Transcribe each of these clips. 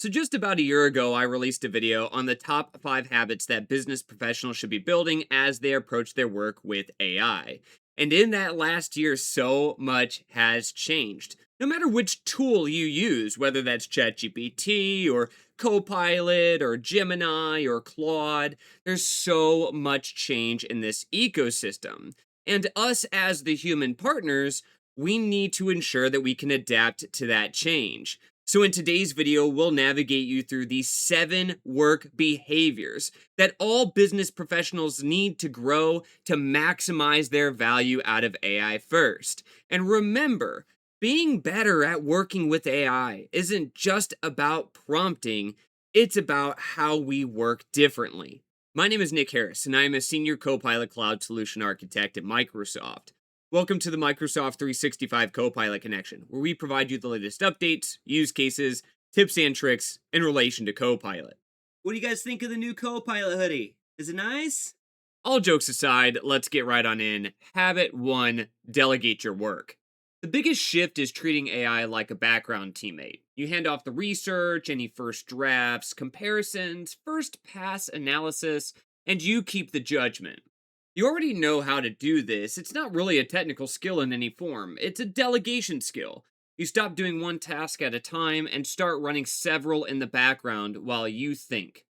So, just about a year ago, I released a video on the top 5 habits that business professionals should be building as they approach their work with AI. And in that last year, so much has changed. No matter which tool you use, whether that's ChatGPT or Copilot or Gemini or Claude, there's so much change in this ecosystem. And us as the human partners, we need to ensure that we can adapt to that change. So, in today's video, we'll navigate you through these 7 work behaviors that all business professionals need to grow to maximize their value out of AI first. And remember, being better at working with AI isn't just about prompting, it's about how we work differently. My name is Nick Harris, and I am a senior Copilot Cloud Solution Architect at Microsoft. Welcome to the Microsoft 365 Copilot Connection, where we provide you the latest updates, use cases, tips, and tricks in relation to Copilot. What do you guys think of the new Copilot hoodie? Is it nice? All jokes aside, let's get right on in. Habit 1: delegate your work. The biggest shift is treating AI like a background teammate. You hand off the research, any first drafts, comparisons, first pass analysis, and you keep the judgment. You already know how to do this. It's not really a technical skill in any form, it's a delegation skill. You stop doing one task at a time and start running several in the background while you think.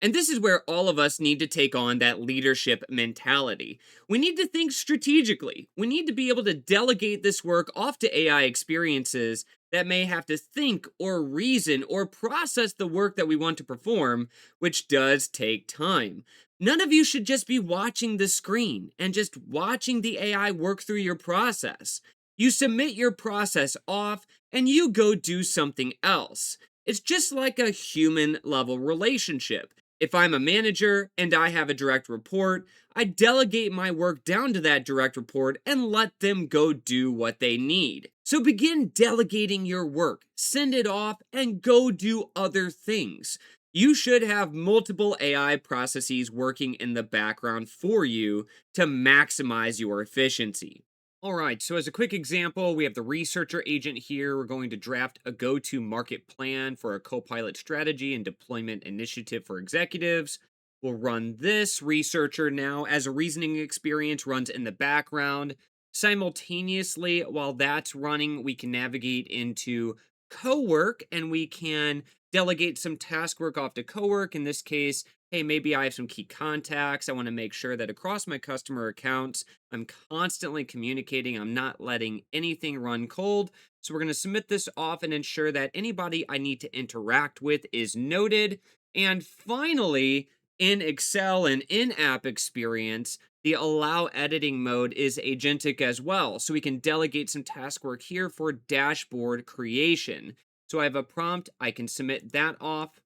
And this is where all of us need to take on that leadership mentality. We need to think strategically. We need to be able to delegate this work off to AI experiences that may have to think or reason or process the work that we want to perform, which does take time. None of you should just be watching the screen and just watching the AI work through your process. You submit your process off and you go do something else. It's just like a human level relationship. If I'm a manager and I have a direct report, I delegate my work down to that direct report and let them go do what they need. So begin delegating your work, send it off, and go do other things. You should have multiple AI processes working in the background for you to maximize your efficiency. All right, so as a quick example, we have the researcher agent here. We're going to draft a go to market plan for a Copilot strategy and deployment initiative for executives. We'll run this researcher now as a reasoning experience runs in the background. Simultaneously, while that's running, we can navigate into co-work and we can delegate some task work off to co-work. In this case, hey, maybe I have some key contacts. I want to make sure that across my customer accounts, I'm constantly communicating. I'm not letting anything run cold. So we're going to submit this off and ensure that anybody I need to interact with is noted. And finally, in Excel and in-app experience, the allow editing mode is agentic as well. So we can delegate some task work here for dashboard creation. So I have a prompt, I can submit that off.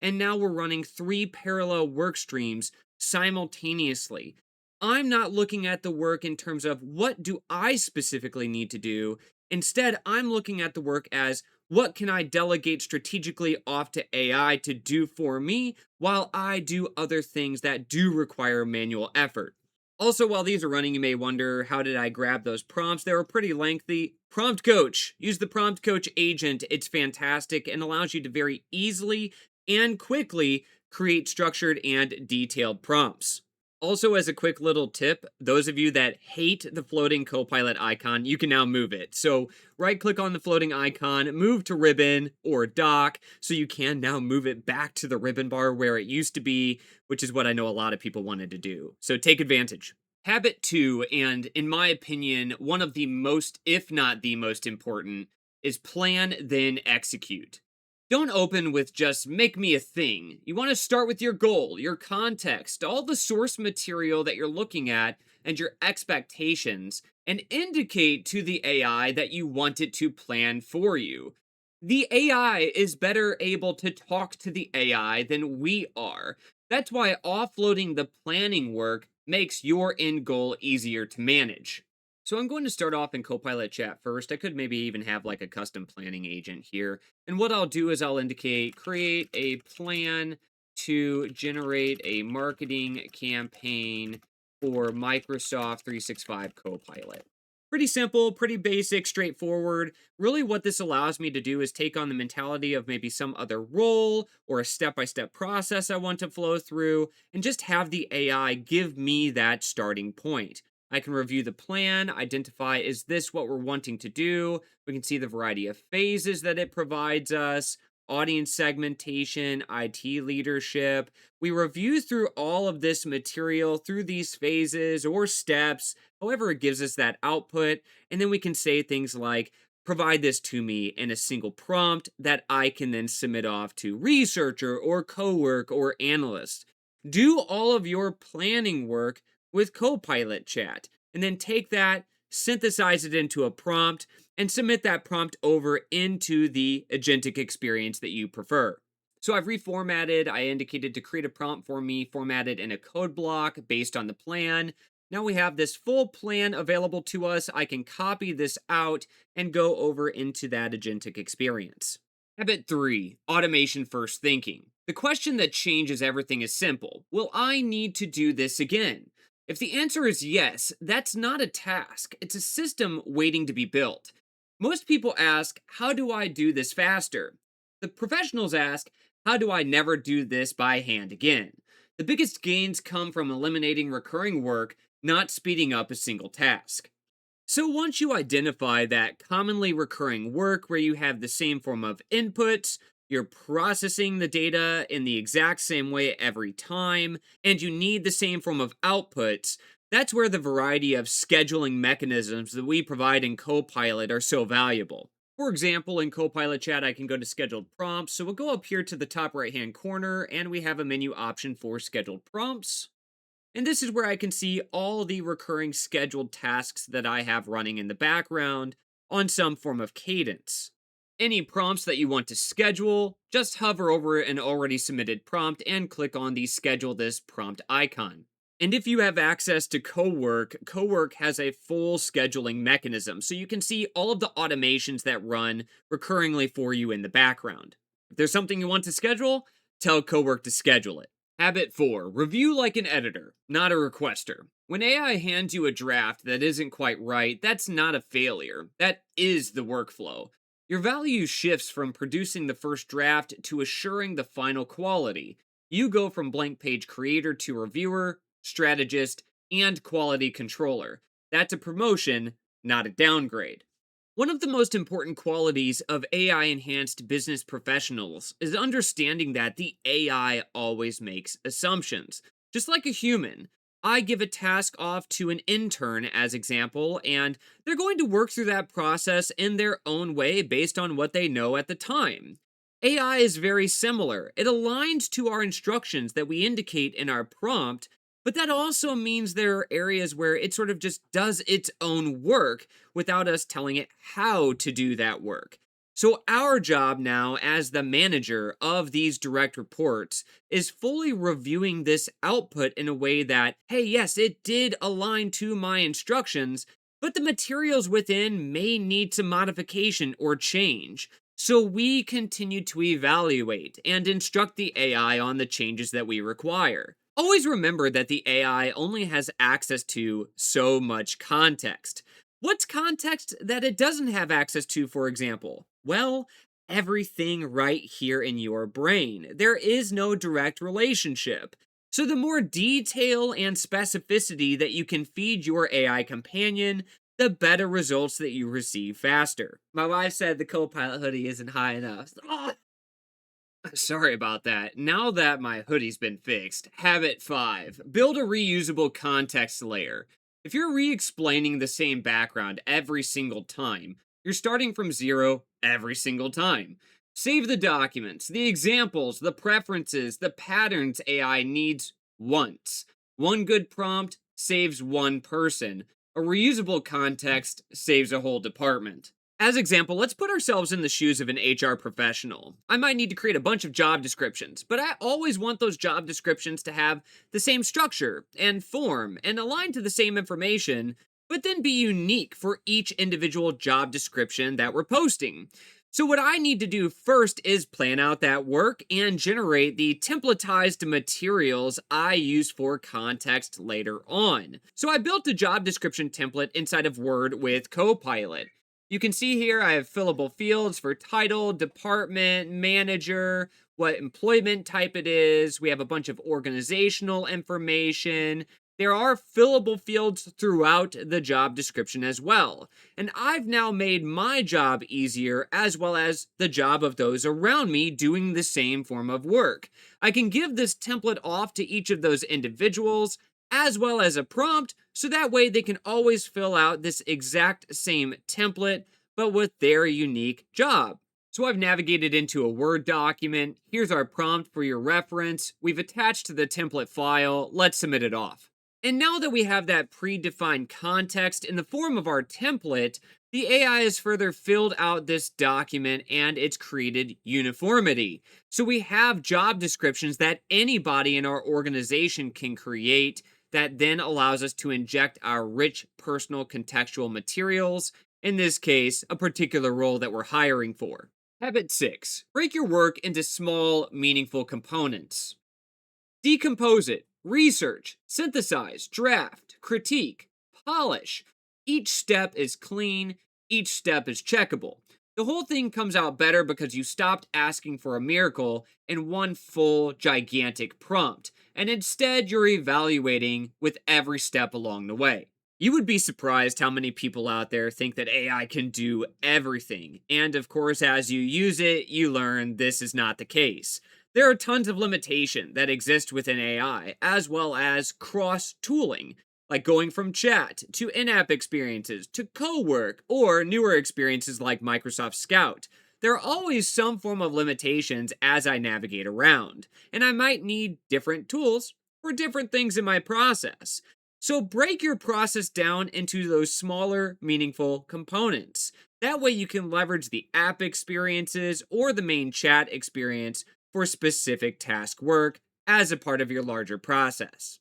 And now we're running 3 parallel work streams simultaneously. I'm not looking at the work in terms of what do I specifically need to do. Instead, I'm looking at the work as what can I delegate strategically off to AI to do for me while I do other things that do require manual effort. Also, while these are running, you may wonder, how did I grab those prompts? They were pretty lengthy. Prompt Coach. Use the Prompt Coach agent. It's fantastic and allows you to very easily and quickly create structured and detailed prompts. Also, as a quick little tip, those of you that hate the floating Copilot icon, you can now move it. So right click on the floating icon, move to ribbon or dock, so you can now move it back to the ribbon bar where it used to be, which is what I know a lot of people wanted to do. So take advantage. Habit 2, and in my opinion, one of the most, if not the most important, is plan, then execute. Don't open with just make me a thing. You want to start with your goal, your context, all the source material that you're looking at, and your expectations, and indicate to the AI that you want it to plan for you. The AI is better able to talk to the AI than we are. That's why offloading the planning work makes your end goal easier to manage. So I'm going to start off in Copilot chat first. I could maybe even have like a custom planning agent here. And what I'll do is I'll indicate create a plan to generate a marketing campaign for Microsoft 365 Copilot. Pretty simple, pretty basic, straightforward. Really, what this allows me to do is take on the mentality of maybe some other role or a step by step process I want to flow through, and just have the AI give me that starting point. I can review the plan, identify is this what we're wanting to do? We can see the variety of phases that it provides us, audience segmentation, IT leadership. We review through all of this material through these phases or steps, however, it gives us that output. And then we can say things like, provide this to me in a single prompt that I can then submit off to researcher or co-work or analyst. Do all of your planning work with Copilot chat, and then take that, synthesize it into a prompt, and submit that prompt over into the agentic experience that you prefer. So I've reformatted, I indicated to create a prompt for me, formatted in a code block based on the plan. Now we have this full plan available to us. I can copy this out and go over into that agentic experience. Habit 3, automation first thinking. The question that changes everything is simple. Will I need to do this again? If the answer is yes, that's not a task, it's a system waiting to be built. Most people ask, how do I do this faster? The professionals ask, how do I never do this by hand again? The biggest gains come from eliminating recurring work, not speeding up a single task. So once you identify that commonly recurring work where you have the same form of inputs, you're processing the data in the exact same way every time, and you need the same form of outputs, that's where the variety of scheduling mechanisms that we provide in Copilot are so valuable. For example, in Copilot chat, I can go to scheduled prompts. So we'll go up here to the top right hand corner, and we have a menu option for scheduled prompts. And this is where I can see all the recurring scheduled tasks that I have running in the background on some form of cadence. Any prompts that you want to schedule, just hover over an already submitted prompt and click on the Schedule This Prompt icon. And if you have access to Cowork has a full scheduling mechanism, so you can see all of the automations that run recurringly for you in the background. If there's something you want to schedule, tell Cowork to schedule it. Habit 4, review like an editor, not a requester. When AI hands you a draft that isn't quite right, that's not a failure. That is the workflow. Your value shifts from producing the first draft to assuring the final quality. You go from blank page creator to reviewer, strategist, and quality controller. That's a promotion, not a downgrade. One of the most important qualities of AI enhanced business professionals is understanding that the AI always makes assumptions. Just like a human, I give a task off to an intern as example, and they're going to work through that process in their own way based on what they know at the time. AI is very similar. It aligns to our instructions that we indicate in our prompt, but that also means there are areas where it sort of just does its own work without us telling it how to do that work. So, our job now as the manager of these direct reports is fully reviewing this output in a way that, hey, yes, it did align to my instructions, but the materials within may need some modification or change. So, we continue to evaluate and instruct the AI on the changes that we require. Always remember that the AI only has access to so much context. What's context that it doesn't have access to, for example? Well, everything right here in your brain. There is no direct relationship. So, the more detail and specificity that you can feed your AI companion, the better results that you receive faster. My wife said the Copilot hoodie isn't high enough. Sorry about that. Now that my hoodie's been fixed, habit 5, build a reusable context layer. If you're re-explaining the same background every single time, you're starting from zero every single time. Save the documents, the examples, the preferences, the patterns AI needs once. One good prompt saves one person. A reusable context saves a whole department. As example, let's put ourselves in the shoes of an HR professional. I might need to create a bunch of job descriptions, but I always want those job descriptions to have the same structure and form and align to the same information, but then be unique for each individual job description that we're posting. So, what I need to do first is plan out that work and generate the templatized materials I use for context later on. So, I built a job description template inside of Word with Copilot. You can see here I have fillable fields for title, department, manager, what employment type it is. We have a bunch of organizational information. There are fillable fields throughout the job description as well. And I've now made my job easier as well as the job of those around me doing the same form of work. I can give this template off to each of those individuals as well as a prompt so that way they can always fill out this exact same template but with their unique job. So I've navigated into a Word document. Here's our prompt for your reference. We've attached the template file. Let's submit it off. And now that we have that predefined context in the form of our template, the AI has further filled out this document and it's created uniformity. So we have job descriptions that anybody in our organization can create that then allows us to inject our rich personal contextual materials, in this case, a particular role that we're hiring for. Habit 6. Break your work into small, meaningful components. Decompose it, research, synthesize, draft, critique, polish. Each step is clean, each step is checkable. The whole thing comes out better because you stopped asking for a miracle in one full, gigantic prompt, and instead you're evaluating with every step along the way. You would be surprised how many people out there think that AI can do everything, and of course, as you use it, you learn this is not the case. There are tons of limitation that exist within AI, as well as cross-tooling, like going from chat to in-app experiences to co-work or newer experiences like Microsoft Scout. There are always some form of limitations as I navigate around, and I might need different tools for different things in my process. So break your process down into those smaller, meaningful components. That way you can leverage the app experiences or the main chat experience for specific task work as a part of your larger process.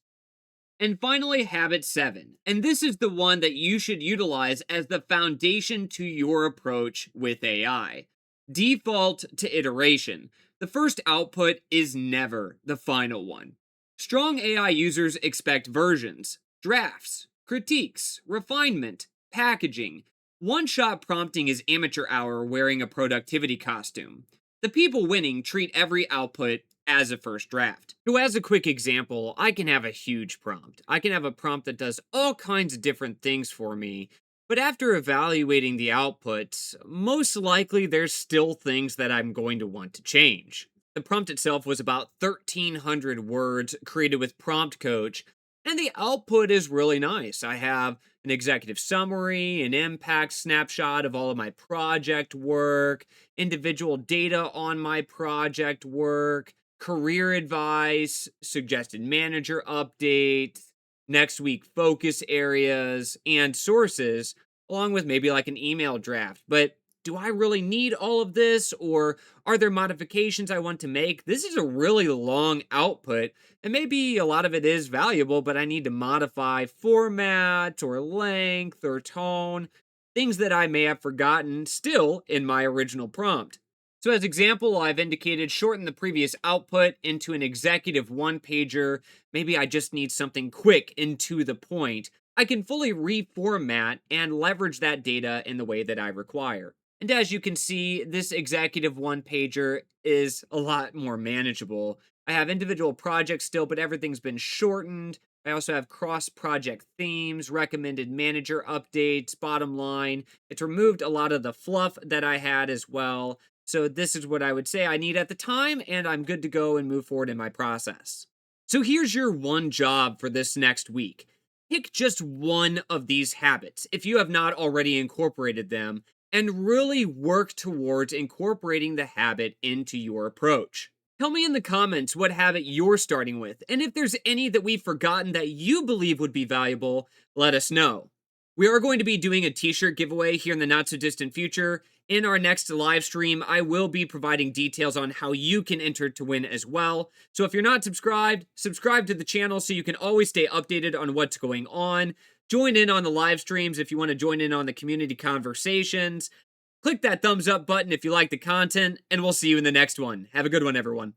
And finally, habit 7. And this is the one that you should utilize as the foundation to your approach with AI. Default to iteration. The first output is never the final one. Strong AI users expect versions, drafts, critiques, refinement, packaging. One shot prompting is amateur hour wearing a productivity costume. The people winning treat every output as a first draft. So, as a quick example, I can have a huge prompt. I can have a prompt that does all kinds of different things for me, but after evaluating the outputs, most likely there's still things that I'm going to want to change. The prompt itself was about 1,300 words created with Prompt Coach, and the output is really nice. I have an executive summary, an impact snapshot of all of my project work, individual data on my project work, career advice, suggested manager update, next week focus areas, and sources, along with maybe like an email draft. But do I really need all of this, or are there modifications I want to make? This is a really long output, and maybe a lot of it is valuable, but I need to modify format or length or tone, things that I may have forgotten still in my original prompt. So as example, I've indicated shorten the previous output into an executive one-pager. Maybe I just need something quick and to the point. I can fully reformat and leverage that data in the way that I require. And as you can see, this executive one-pager is a lot more manageable. I have individual projects still, but everything's been shortened. I also have cross-project themes, recommended manager updates, bottom line. It's removed a lot of the fluff that I had as well. So this is what I would say I need at the time, and I'm good to go and move forward in my process. So here's your one job for this next week. Pick just one of these habits if you have not already incorporated them, and really work towards incorporating the habit into your approach. Tell me in the comments what habit you're starting with, and if there's any that we've forgotten that you believe would be valuable, let us know. We are going to be doing a t-shirt giveaway here in the not so distant future. In our next live stream, I will be providing details on how you can enter to win as well. So if you're not subscribed, subscribe to the channel so you can always stay updated on what's going on. Join in on the live streams if you want to join in on the community conversations. Click that thumbs up button if you like the content, and we'll see you in the next one. Have a good one, everyone.